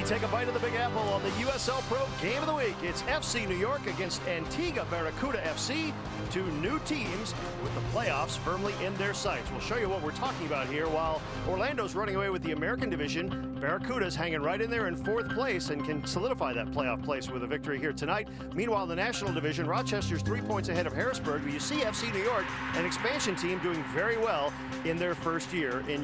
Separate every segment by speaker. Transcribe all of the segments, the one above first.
Speaker 1: take a bite of the Big Apple on the USL Pro Game of the Week. It's FC New York against Antigua Barracuda FC, two new teams with the playoffs firmly in their sights. We'll show you what we're talking about here. While Orlando's running away with the American division, Barracuda's hanging right in there in fourth place and can solidify that playoff place with a victory here tonight. Meanwhile, the National Division, Rochester's 3 points ahead of Harrisburg, but you see FC New York, an expansion team, doing very well in their first year in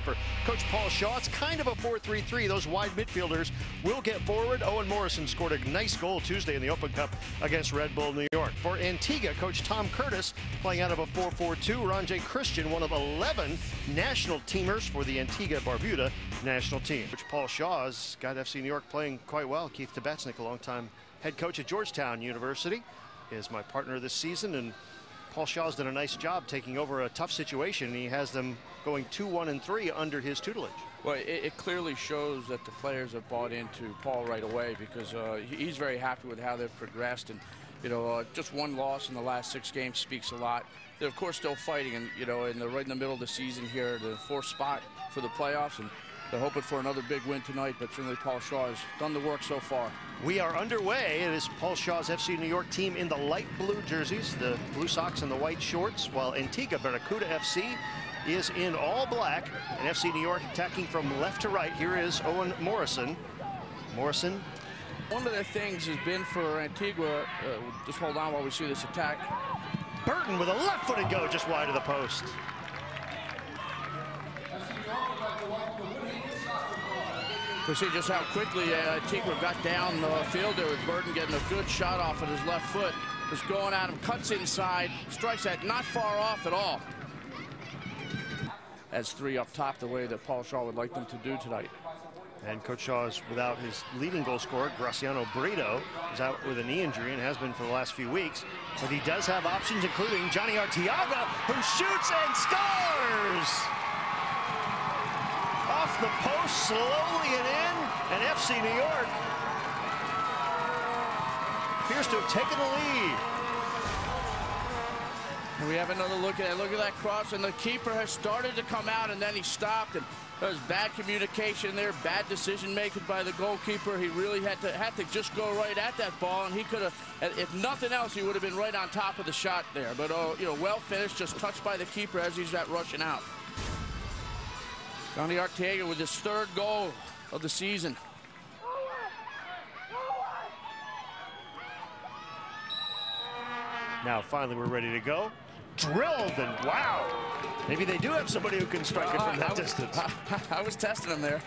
Speaker 1: for Coach Paul Shaw. It's kind of a 4-3-3. Those wide midfielders will get forward. Owen Morrison scored a nice goal Tuesday in the Open Cup against Red Bull New York. For Antigua, Coach Tom Curtis playing out of a 4-4-2. Ronjay Christian, one of 11 national teamers for the Antigua Barbuda national team. Coach Paul Shaw has got FC New York playing quite well. Keith Tabatsnik, a longtime head coach at Georgetown University, is my partner this season, and Paul Shaw's done a nice job taking over a tough situation, and he has them going 2-1-3 under his tutelage.
Speaker 2: Well, it clearly shows that the players have bought into Paul right away, because he's very happy with how they've progressed, and just one loss in the last 6 games speaks a lot. They're of course still fighting, and they're right in the middle of the season here, the 4th spot for the playoffs, and they're hoping for another big win tonight, but certainly Paul Shaw has done the work so far.
Speaker 1: We are underway. It is Paul Shaw's FC New York team in the light blue jerseys, the blue socks and the white shorts, while Antigua Barracuda FC is in all black, and FC New York attacking from left to right. Here is Owen Morrison. Morrison.
Speaker 2: One of the things has been for Antigua, just hold on while we see this attack.
Speaker 1: Burton with a left-footed go just wide of the post.
Speaker 2: To see just how quickly Antigua got down the field there, with Burton getting a good shot off of his left foot. Just going at him, cuts inside, strikes that not far off at all. That's 3 up top, the way that Paul Shaw would like them to do tonight.
Speaker 1: And Coach Shaw is without his leading goal scorer, Graciano Brito, is out with a knee injury and has been for the last few weeks. But he does have options, including Johnny Arteaga, who shoots and scores! Off the post, slowly and in, and FC New York appears to have taken the lead.
Speaker 2: And we have another look at it. Look at that cross, and the keeper has started to come out, and then he stopped, and there was bad communication there, bad decision making by the goalkeeper. He really had to just go right at that ball, and he could have, if nothing else, he would have been right on top of the shot there. But well finished, just touched by the keeper as he's rushing out. Johnny Arteaga with his 3rd goal of the season.
Speaker 1: Now finally we're ready to go. Drilled, and wow! Maybe they do have somebody who can strike it from that distance.
Speaker 2: I was testing him there.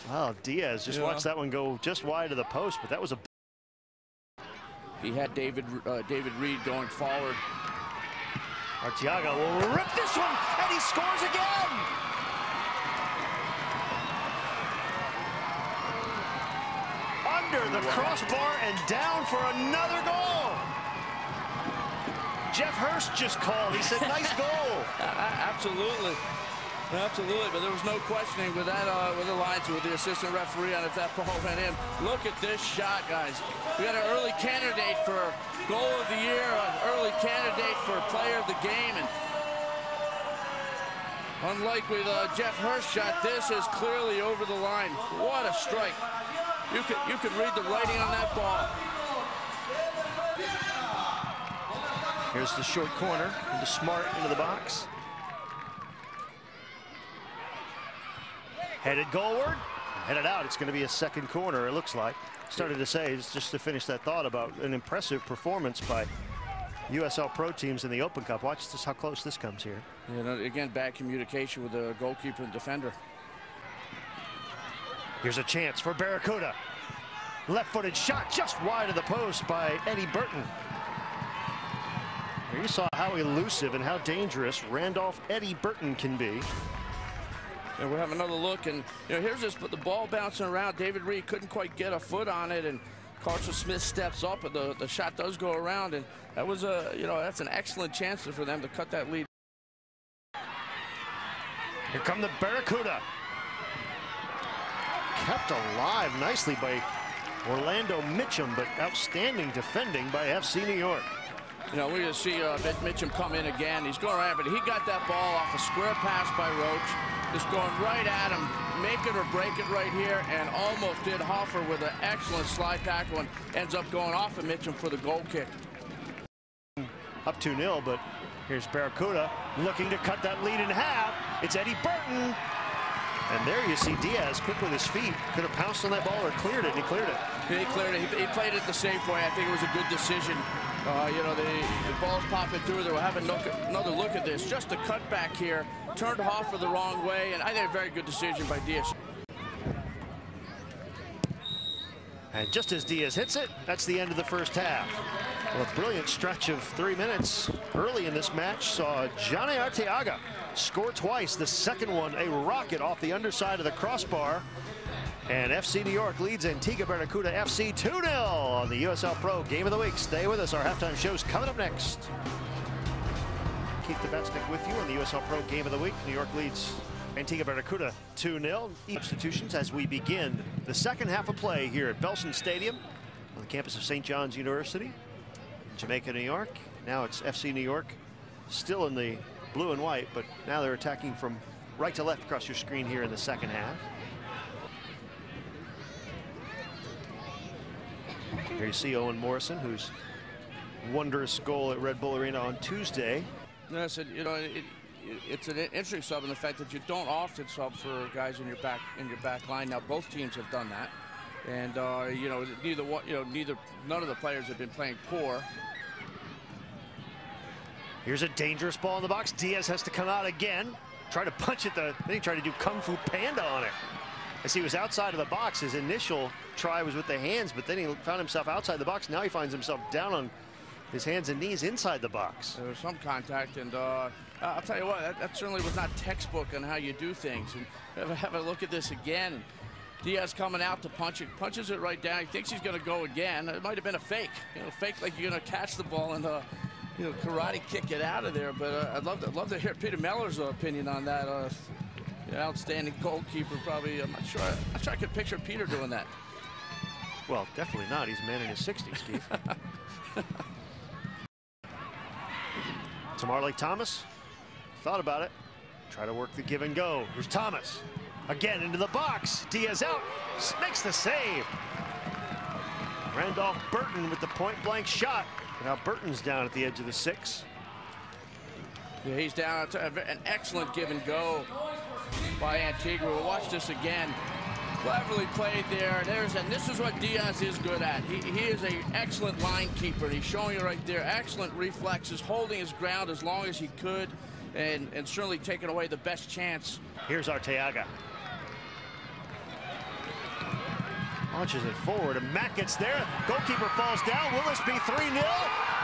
Speaker 1: Wow, Diaz just watched that one go just wide of the post, but that was a...
Speaker 2: He had David Reed going forward.
Speaker 1: Arteaga will rip this one, and he scores again! Under the crossbar and down for another goal. Jeff Hurst just called. He said, nice goal.
Speaker 2: Absolutely. Absolutely, but there was no questioning with that, with the lines, with the assistant referee on if that ball went in. Look at this shot, guys. We got an early candidate for goal of the year, an early candidate for player of the game, and unlike with Jeff Hurst's shot, this is clearly over the line. What a strike. You could read the writing on that ball.
Speaker 1: Here's the short corner into Smart into the box. Headed goalward, headed out. It's going to be a 2nd corner, it looks like. Started to say, just to finish that thought about an impressive performance by USL Pro teams in the Open Cup. Watch this, how close this comes here.
Speaker 2: Again, bad communication with the goalkeeper and defender.
Speaker 1: Here's a chance for Barracuda. Left-footed shot just wide of the post by Eddie Burton. Here you saw how elusive and how dangerous Randolph Eddie Burton can be.
Speaker 2: And we'll have another look, and here's this, but the ball bouncing around. David Reed couldn't quite get a foot on it, and Carson Smith steps up, and the shot does go around, and that was that's an excellent chance for them to cut that lead.
Speaker 1: Here come the Barracuda. Kept alive nicely by Orlando Mitchum, but outstanding defending by FC New York.
Speaker 2: We just see Mitchum come in again. He's going around, but he got that ball off a square pass by Roach. Just going right at him, make it or break it right here, and almost did Hoffer with an excellent slide tackle and ends up going off of Mitchum for the goal kick.
Speaker 1: Up 2-0, but here's Barracuda looking to cut that lead in half. It's Eddie Burton. And there you see Diaz quick with his feet. Could have pounced on that ball or cleared it, and he cleared it.
Speaker 2: He cleared it. He played it the safe way. I think it was a good decision. You know, the ball's popping through. They were having another look at this. Just a cutback here. Turned Hoffer the wrong way, and I think a very good decision by Diaz.
Speaker 1: And just as Diaz hits it, that's the end of the first half. Well, a brilliant stretch of 3 minutes early in this match saw Johnny Arteaga score twice. The second one, a rocket off the underside of the crossbar. And FC New York leads Antigua Barracuda FC 2-0 on the USL Pro Game of the Week. Stay with us. Our halftime show's coming up next. Keith Debetznik with you on the USL Pro Game of the Week. New York leads Antigua Barracuda 2-0. Substitutions as we begin the second half of play here at Belson Stadium on the campus of St. John's University in Jamaica, New York. Now it's FC New York still in the blue and white, but now they're attacking from right to left across your screen here in the second half. Here you see Owen Morrison, whose wondrous goal at Red Bull Arena on Tuesday.
Speaker 2: Yes, you know, it's an interesting sub in the fact that you don't often sub for guys in your back line. Now both teams have done that, and you know, none of the players have been playing poor.
Speaker 1: Here's a dangerous ball in the box. Diaz has to come out again, try to punch it. Then he tried to do Kung Fu Panda on it. As he was outside of the box, his initial try was with the hands, but then he found himself outside the box. Now he finds himself down on his hands and knees inside the box.
Speaker 2: There was some contact, and I'll tell you what, that certainly was not textbook on how you do things. And have a look at this again. And Diaz coming out to punch it, punches it right down. He thinks he's going to go again. It might have been a fake, you know, fake like you're going to catch the ball and you know, karate kick it out of there. But I'd love to hear Peter Meller's opinion on that. Outstanding goalkeeper, probably. I'm not sure I could picture Peter doing that.
Speaker 1: Well, definitely not. He's a man in his 60s, Keith. Tamarley Thomas thought about it. Try to work the give and go. Here's Thomas. Again into the box. Diaz out. Makes the save. Randolph Burton with the point-blank shot. And now Burton's down at the edge of the 6.
Speaker 2: Yeah, he's down. An excellent give and go by Antigua. We'll watch this again. Cleverly played there. And this is what Diaz is good at. He is an excellent line keeper. He's showing you right there. Excellent reflexes, holding his ground as long as he could, and certainly taking away the best chance.
Speaker 1: Here's Arteaga. Launches it forward, and Matt gets there. Goalkeeper falls down. Will this be 3-0?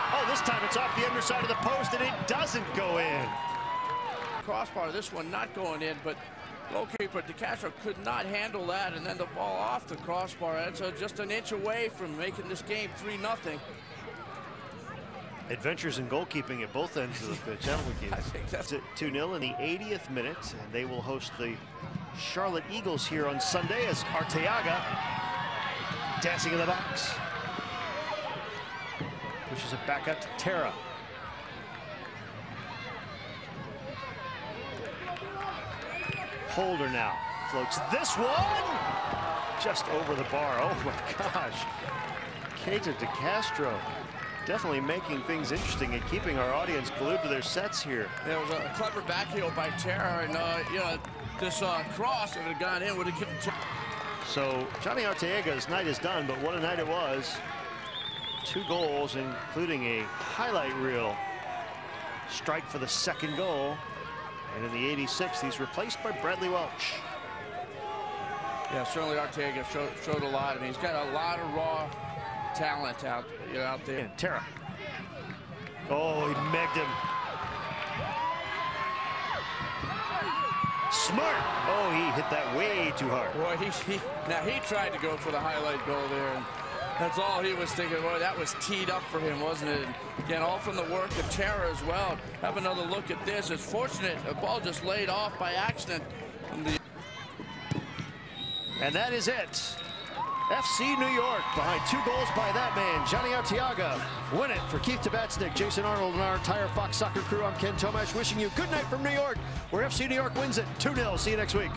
Speaker 1: Oh, this time it's off the underside of the post, and it doesn't go in.
Speaker 2: Crossbar, this one not going in, but goalkeeper DeCastro could not handle that, and then the ball off the crossbar. That's just an inch away from making this game 3-0.
Speaker 1: Adventures in goalkeeping at both ends of the pitch, haven't we, Keith?
Speaker 2: I think that's
Speaker 1: it. 2-0 in the 80th minute, and they will host the Charlotte Eagles here on Sunday as Arteaga dancing in the box. Pushes it back out to Terra. Holder now floats this one just over the bar. Oh my gosh. Keita DeCastro definitely making things interesting and keeping our audience glued to their sets here.
Speaker 2: There was a clever backheel by Terra, and you know, this cross, if it had gone in, would have given.
Speaker 1: So Johnny Arteaga's night is done, but what a night it was. 2 goals, including a highlight reel strike for the second goal. And in the 86th, he's replaced by Bradley Welch.
Speaker 2: Yeah, certainly Arteaga showed a lot. I mean, he's got a lot of raw talent out there.
Speaker 1: And Terra. Oh, he megged him. Smart. Oh, he hit that way too hard.
Speaker 2: Boy, now he tried to go for the highlight goal there, and that's all he was thinking. Boy, that was teed up for him, wasn't it? And again, all from the work of Terra as well. Have another look at this. It's fortunate the ball just laid off by accident.
Speaker 1: And that is it. FC New York behind 2 goals by that man, Johnny Antigua. Win it for Keith Tabatsnik, Jason Arnold, and our entire Fox Soccer crew. I'm Ken Tomash wishing you good night from New York, where FC New York wins it 2-0. See you next week.